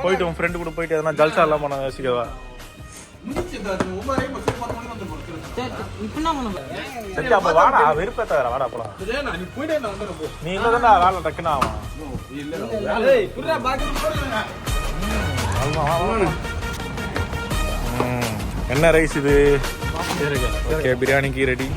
போயிட்டு உன் ஃப்ரெண்டு கூட போயிட்டு எதனா ஜல்சா எல்லாம் பண்ண யோசிக்கவா? சரி அப்ப வாடா, வெறுப்பேத்த வேற வாடா போலாம். நீ இல்லதான்டா வேலை டக்குன்னு ஆகும். என்ன ரைஸ் இது? ஓகே, பிரியாணிக்கு ரெடி.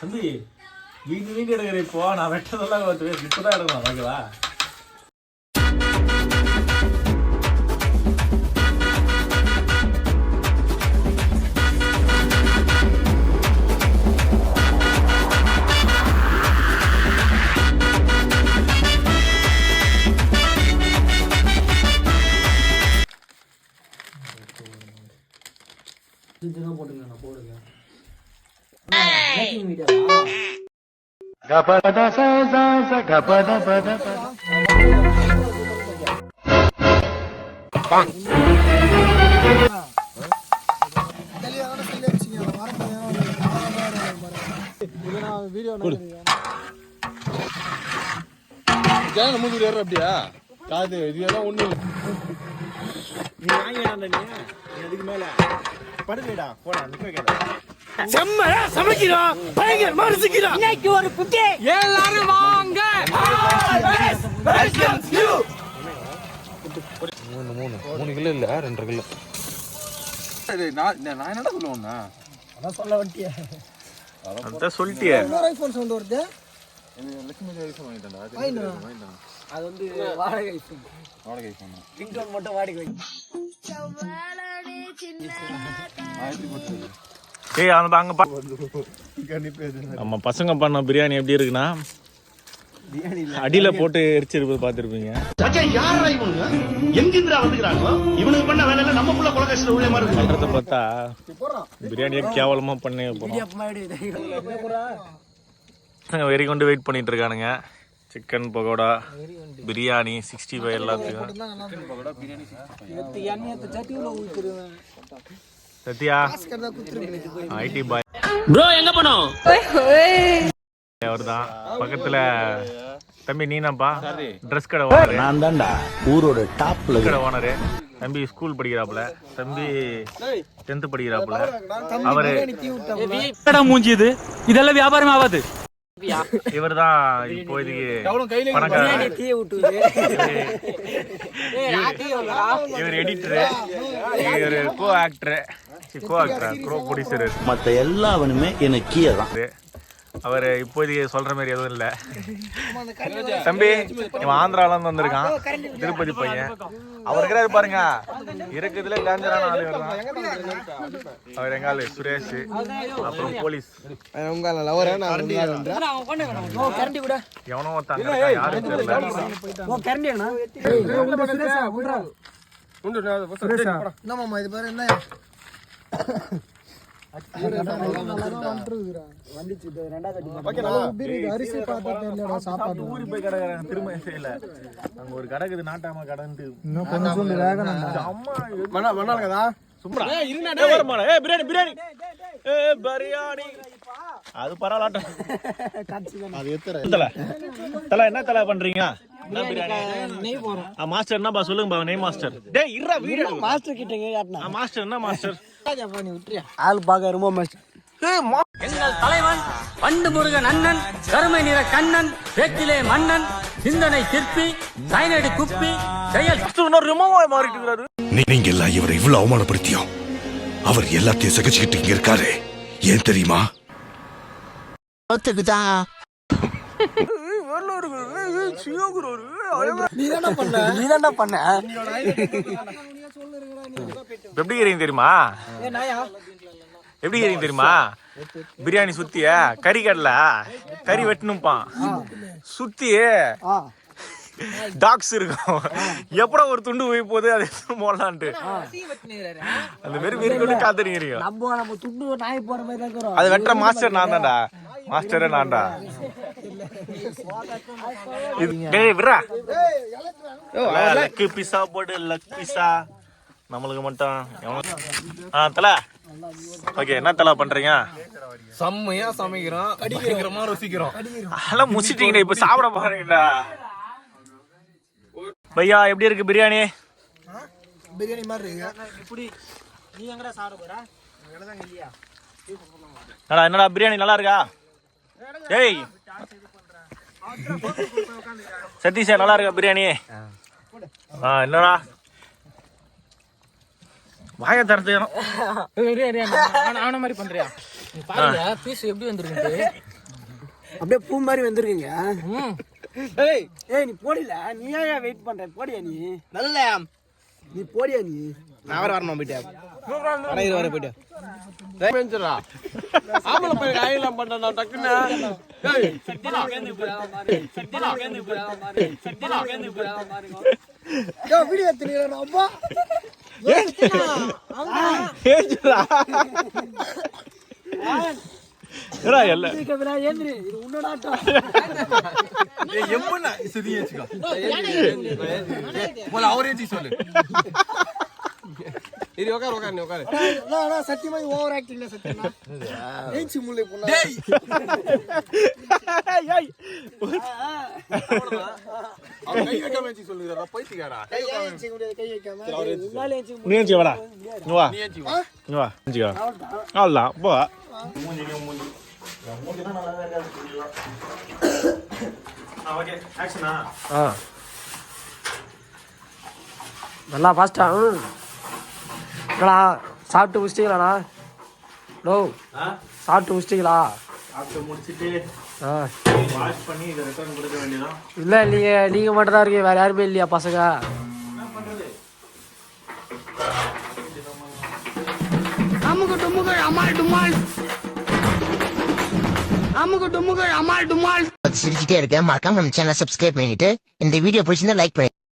தம்பி வீடு எடுக்கிற இப்போ நான் வெட்டதெல்லாம் இப்பதான் எடுக்கணும் ஓகேவா? அப்படியா காது இதெல்லாம் ஒண்ணு நீ அதுக்கு மேல படுக்கடா போடா நிக்க வைக்காத. செம்மடா சமைக்கிறோம் பயங்கர மனசுக்கிறோம். இன்னைக்கு ஒரு குட்டி எல்லாரும் வாங்க. மூணு கிலோ இல்ல 2.5 கிலோ. நான் என்னடா சொல்லுவேன்னா அதான் சொல்ல வண்டியே அதான் சொல்லிட்டியே. ஐபோன் சவுண்ட் வருது. லட்சுமி ஐபோன் வாங்கிட்டேன்டா. அது வந்து வாடகை ஐபோன். ரிங்டோன் மட்டும் வாடகை வை. ஏய் அங்க நம்ம பசங்க பண்ண பிரியாணி எப்படி இருக்குன்னா அடியில போட்டு எரிச்சிருப்பது பாத்துருப்பீங்க. பண்றத பார்த்தா பிரியாணியை கேவலமா பண்ணி வெறி கொண்டு வெயிட் பண்ணிட்டு இருக்கானுங்க. சிக்கன் பகோடா, பிரியாணி, 65 எல்லாத்தையும். சத்யா ஐடி பாய் ப்ரோ எங்க போனோம்? அவர்தான் பக்கத்துல. தம்பி நீனாப்பா ட்ரெஸ் கடை ஓனர். நான் தான்டா ஊரோட டாப்ல கடை ஓனர். தம்பி ஸ்கூல் படிக்கிறாப்புல. தம்பி 10th படிக்கிறாப்புல. அவரு மூஞ்சிது இதெல்லாம் வியாபாரம் ஆகாது. இவர் தான் இப்போதைக்கு இவர் எடிட்டரு, இவர் கோ ஆக்டர், ப்ரொடியூசர், மத்த எல்லாவனுமே எனக்கு கீழே தான். அவர் இப்போதைக்கு சொல்ற மாதிரி எதுவும் இல்லை. தம்பி இவன் ஆந்திரால இருந்து வந்திருக்கான், திருப்பதி பையன். அவர் இருக்கிறாரு பாருங்க, இருக்குதுல டேஞ்சரான ஆளுங்க தான். அவர் எங்காலு சுரேஷ், அப்புறம் போலீஸ். எவனோ ஒருத்தங்க யாரும் தெரியல. ஒரு கடை நாட்டாம கடை அது பரவாயில்ல. என்ன தலை பண்றீங்க? மாஸ்டர் என்னப்பா சொல்லுங்க. நெய் மாஸ்டர். டேய் இருடா வீடியோ மாஸ்டர் கிட்ட கேட்டனா. மாஸ்டர் என்ன மாஸ்டர்? நீ விட்டுறியா? ஆள் பாக்க ரொம்ப மாஸ்டர். எங்கள் தலைவன் பண்டு முருகன் அண்ணன், கருமை நிற கண்ணன், பேச்சிலே மன்னன், சிந்தனை சிற்பி, சைனடி குப்பி, செயல் மாறிட்டு. நீங்க எல்லாம் இவரை இவ்வளவு அவமானப்படுத்தியும் அவர் எல்லாத்தையும் சகிச்சுக்கிட்டு இங்க இருக்காரு. ஏன் தெரியுமா? எப்படி தெரியுமா? எப்படி தெரியுமா? பிரியாணி சுத்திய கறி கடல கறி வெட்டணும்பான். சுத்தி டாக்ஸ் இருக்கும். எப்படா ஒரு துண்டு போய் போகுது அதை போடலான்ட்டு அந்த மாரி கொண்டு காத்துறீங்க. நம்ம துண்டு நாய் போற மாதிரி தான் இருக்கிறோம். அது வெட்டுற மாஸ்டர் நான் தான்டா, மாஸ்டரே நான்டா. டேய் விட்றா, லக்கு பிஸா போடு, லக் பிஸா நம்மளுக்கு மட்டும். தல ஓகே, என்ன தலை பண்றீங்க? செம்மையா சமைக்கிறோம், கடிக்கிறோமா ருசிக்கிறோம். அதெல்லாம் முடிச்சிட்டீங்கடா, இப்ப சாப்பிட போறீங்கடா. பையா எப்படி இருக்கு பிரியாணி? பிரியாணி மாதிரி இருக்கு. இப்படி நீ எங்கடா சாப்பிட போற? எங்கடா இல்லையா? என்னடா பிரியாணி நல்லா இருக்கா? ஏய் சதீஷா நல்லா இருக்கா பிரியாணி? என்னடா வாய தரது அவன மாதிரி பண்றியா? பாருங்க பீஸ் எப்படி வந்திருக்கு, அப்படியே பூ மாதிரி வந்திருக்குங்க. ஏய் ஏய் நீ போடில, நீ ஏன் வெயிட் பண்ற? போடியா நீ, நல்ல நீ போடியா நீ. நான் வரணும் போயிட்டேன், வர போயிட்டேன். ஆம்பளை போய் காயெல்லாம் பண்றேன் நான் டக்குன்னு. வீடியோ எடுத்துறேன் அப்பா. அவரே சொல்லு. சத்தியமா ஓவர் ஆக்டிங் சத்தியமா. நல்லா ஃபாஸ்டா சாப்பிட்டு முடிச்சிட்டீங்களாண்ணா? நோ சாப்பிட்டு முடிச்சிட்டீங்களா? முடிச்சுட்டு வாஷ் பண்ணி இதை ரிட்டர்ன் கொடுக்க வேண்டியதான். இல்லை நீங்க மட்டும் தான் இருக்கீங்க, வேற யாருமே இல்லையா பசங்க? சிரிச்சுட்டே இருக்கேன். மறக்காம நம்ம சேனலை சப்ஸ்கிரைப் பண்ணிட்டு இந்த வீடியோ பிடிச்சிருந்தா லைக் பண்ணி